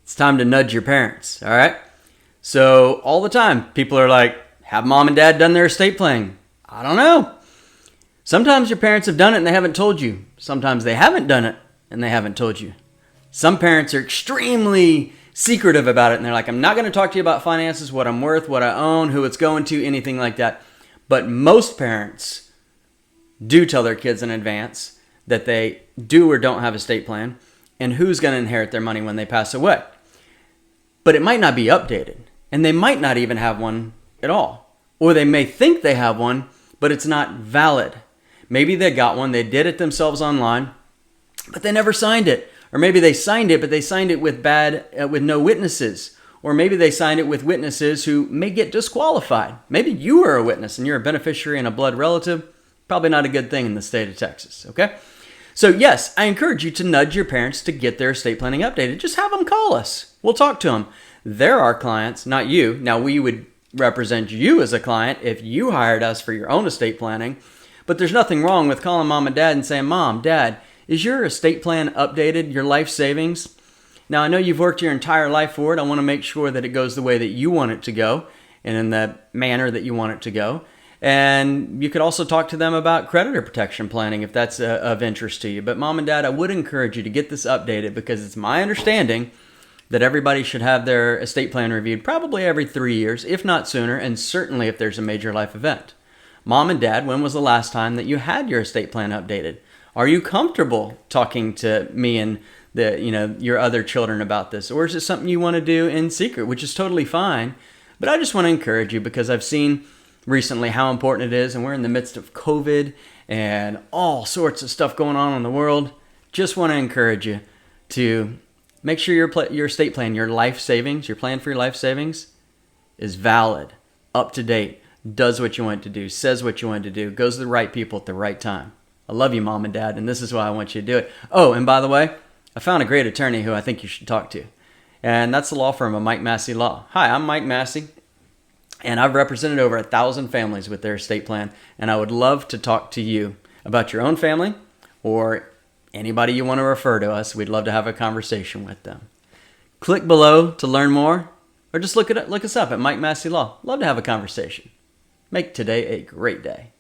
It's time to nudge your parents, all right? So all the time, people are like, have mom and dad done their estate planning? I don't know. Sometimes your parents have done it and they haven't told you. Sometimes they haven't done it and they haven't told you. Some parents are extremely secretive about it and they're like, I'm not going to talk to you about finances, what I'm worth, what I own, who it's going to, anything like that. But most parents do tell their kids in advance that they do or don't have a estate plan and who's going to inherit their money when they pass away. But it might not be updated, and they might not even have one at all. Or they may think they have one, but it's not valid. Maybe they got one, they did it themselves online, but they never signed it. Or maybe they signed it, but they signed it with no witnesses. Or maybe they signed it with witnesses who may get disqualified. Maybe you are a witness and you're a beneficiary and a blood relative. Probably not a good thing in the state of Texas, okay? So yes, I encourage you to nudge your parents to get their estate planning updated. Just have them call us. We'll talk to them. They're our clients, not you. Now, we would represent you as a client if you hired us for your own estate planning. But there's nothing wrong with calling mom and dad and saying, Mom, Dad, is your estate plan updated, your life savings? Now, I know you've worked your entire life for it. I want to make sure that it goes the way that you want it to go and in the manner that you want it to go. And you could also talk to them about creditor protection planning if that's of interest to you. But Mom and Dad, I would encourage you to get this updated because it's my understanding that everybody should have their estate plan reviewed probably every 3 years, if not sooner, and certainly if there's a major life event. Mom and Dad, when was the last time that you had your estate plan updated? Are you comfortable talking to me and your other children about this? Or is it something you want to do in secret, which is totally fine? But I just want to encourage you because I've seen recently how important it is, and we're in the midst of COVID and all sorts of stuff going on in the world. Just want to encourage you to make sure your estate plan, your life savings, your plan for your life savings is valid, up to date, does what you want it to do, says what you want it to do, goes to the right people at the right time. I love you, Mom and Dad, and this is why I want you to do it. Oh, and by the way, I found a great attorney who I think you should talk to, and that's the law firm of Massey Law. Hi, I'm Mike Massey. And I've represented over 1,000 families with their estate plan. And I would love to talk to you about your own family or anybody you want to refer to us. We'd love to have a conversation with them. Click below to learn more or just look us up at Mike Massey Law. Love to have a conversation. Make today a great day.